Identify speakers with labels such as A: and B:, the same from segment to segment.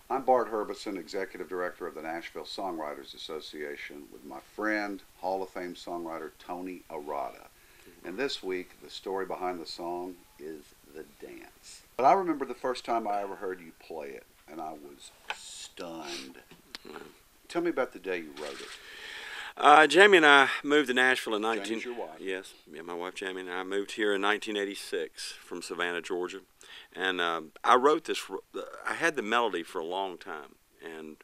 A: I'm Bart Herbison, Executive Director of the Nashville Songwriters Association, with my friend, Hall of Fame songwriter Tony Arata. And this week, the story behind the song is The Dance. But I remember the first time I ever heard you play it, and I was stunned. Tell me about the day you wrote it.
B: Jamie and I moved to Nashville in 19...
A: Jamie's your wife.
B: Yes, yeah, my wife Jamie and I moved here in 1986 from Savannah, Georgia. And I wrote this, I had the melody for a long time, and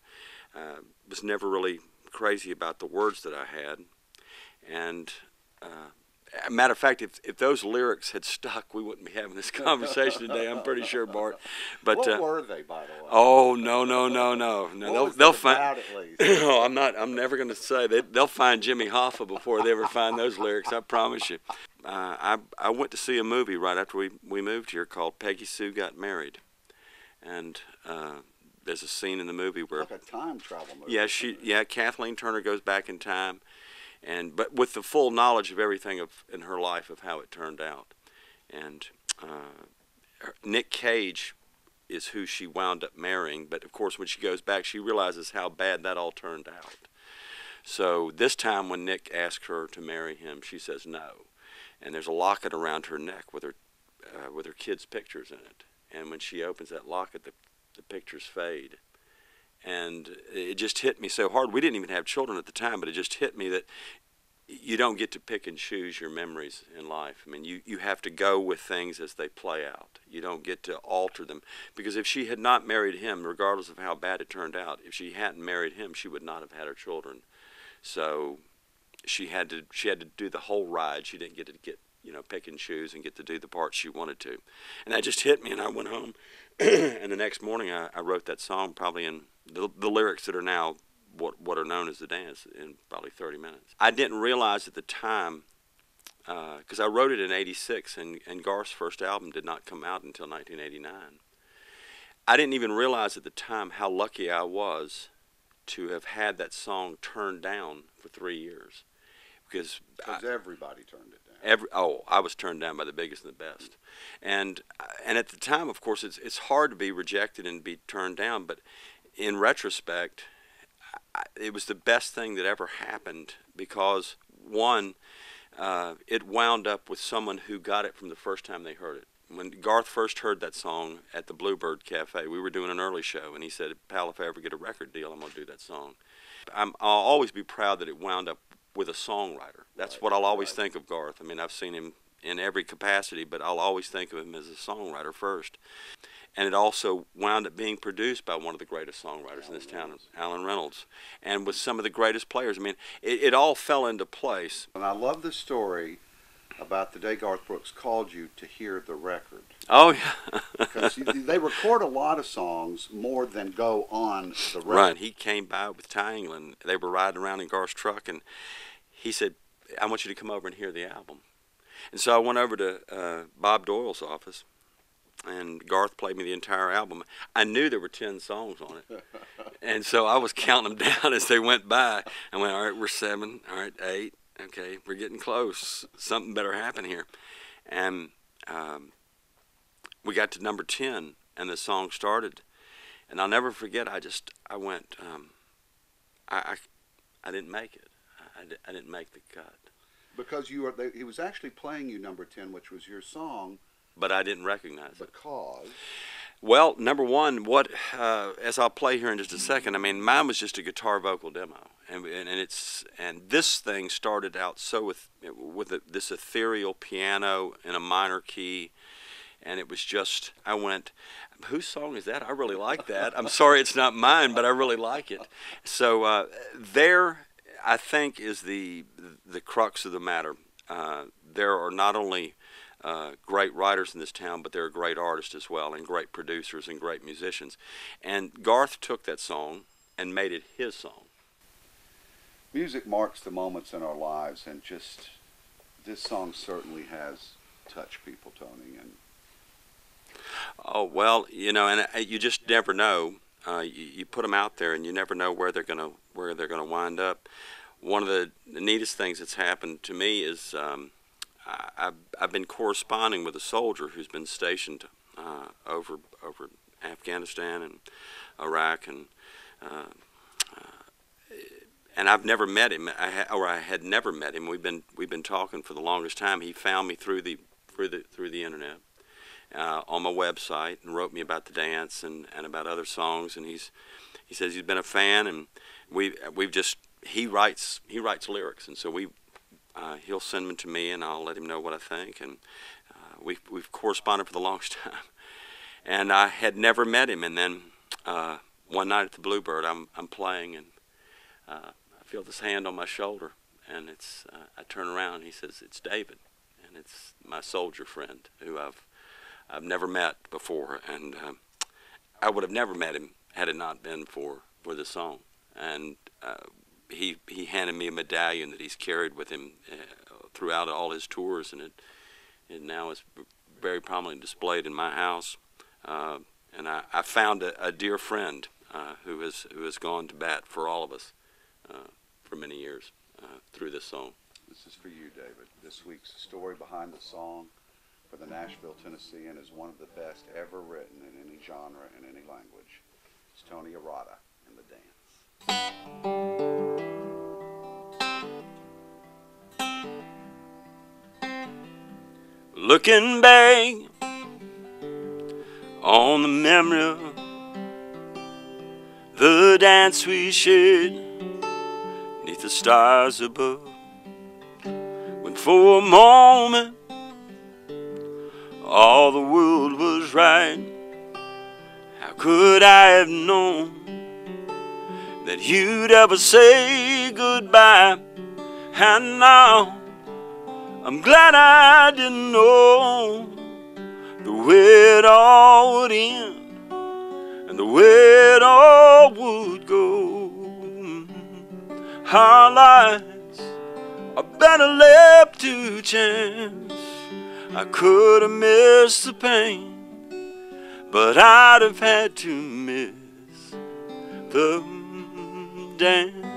B: was never really crazy about the words that I had. And matter of fact, if those lyrics had stuck, we wouldn't be having this conversation today, I'm pretty sure, Bart.
A: But what were they, by the way?
B: Oh, no. They'll find.
A: At least?
B: No, I'm never going to say. They'll find Jimmy Hoffa before they ever find those lyrics, I promise you. I went to see a movie right after we moved here called Peggy Sue Got Married. And there's a scene in the movie where...
A: Like a time travel movie.
B: Yeah, Kathleen Turner goes back in time. But with the full knowledge of everything in her life of how it turned out. And Nick Cage is who she wound up marrying, but of course when she goes back she realizes how bad that all turned out. So this time when Nick asks her to marry him, she says no. And there's a locket around her neck with her kids' pictures in it. And when she opens that locket, the pictures fade. And it just hit me so hard. We didn't even have children at the time, but it just hit me that you don't get to pick and choose your memories in life. I mean, you have to go with things as they play out. You don't get to alter them. Because if she had not married him, regardless of how bad it turned out, if she hadn't married him, she would not have had her children. So she had to do the whole ride. She didn't get to pick and choose and get to do the parts she wanted to. And that just hit me, and I went home. And the next morning I wrote that song probably in the lyrics that are now what are known as The Dance in probably 30 minutes. I didn't realize at the time, because I wrote it in '86, and Garth's first album did not come out until 1989. I didn't even realize at the time how lucky I was to have had that song turned down for 3 years. Because
A: everybody turned it down.
B: I was turned down by the biggest and the best. And at the time, of course, it's hard to be rejected and be turned down, but in retrospect, it was the best thing that ever happened because, one, it wound up with someone who got it from the first time they heard it. When Garth first heard that song at the Bluebird Cafe, we were doing an early show, and he said, "Pal, if I ever get a record deal, I'm going to do that song." I'll always be proud that it wound up with a songwriter. That's what I'll always think of Garth. I mean, I've seen him in every capacity, but I'll always think of him as a songwriter first. And it also wound up being produced by one of the greatest songwriters in this town, Alan Reynolds, and with some of the greatest players. I mean, it all fell into place.
A: And I love the story about the day Garth Brooks called you to hear the record.
B: Oh, yeah.
A: Because they record a lot of songs more than go on the record.
B: Right. He came by with Ty England. They were riding around in Garth's truck, and he said, "I want you to come over and hear the album." And so I went over to Bob Doyle's office, and Garth played me the entire album. I knew there were 10 songs on it. And so I was counting them down as they went by. I went, all right, we're 7, all right, 8. Okay, we're getting close. Something better happen here. And we got to number 10, and the song started. And I'll never forget, I went, I didn't make it. I didn't make the cut.
A: Because he was actually playing you number 10, which was your song.
B: But I didn't recognize it.
A: Because?
B: Well, number one, as I'll play here in just a second, I mean, mine was just a guitar vocal demo. And this thing started out with this ethereal piano in a minor key. And it was just, I went, whose song is that? I really like that. I'm sorry it's not mine, but I really like it. So there, I think, is the crux of the matter. There are not only great writers in this town, but there are great artists as well, and great producers and great musicians. And Garth took that song and made it his song.
A: Music marks the moments in our lives, and just this song certainly has touched people, Tony. And
B: oh well, and you just never know. You put them out there, and you never know where they're gonna wind up. One of the neatest things that's happened to me is I've been corresponding with a soldier who's been stationed over Afghanistan and Iraq, and I've never met him. I had never met him. We've been talking for the longest time. He found me through the internet on my website and wrote me about the dance and about other songs. And he says he's been a fan, and he writes lyrics, and so he'll send them to me, and I'll let him know what I think. And we've corresponded for the longest time. And I had never met him, and then one night at the Bluebird, I'm playing, and I feel this hand on my shoulder, and I turn around, and he says, "It's David," and it's my soldier friend who I've never met before, and I would have never met him had it not been for the song. And he handed me a medallion that he's carried with him throughout all his tours, and it now is very prominently displayed in my house. And I found a dear friend who has gone to bat for all of us for many years through this song.
A: This is for you, David. This week's story behind the song for the Nashville, Tennessean is one of the best ever written in any genre, in any language. It's Tony Arata and the dance.
B: Looking back on the memory of the dance we shared beneath the stars above, when for a moment all the world was right. How could I have known that you'd ever say goodbye? And now I'm glad I didn't know the way it all would end and the way it all would go. Our lives are better left to chance. I could have missed the pain, but I'd have had to miss the dance.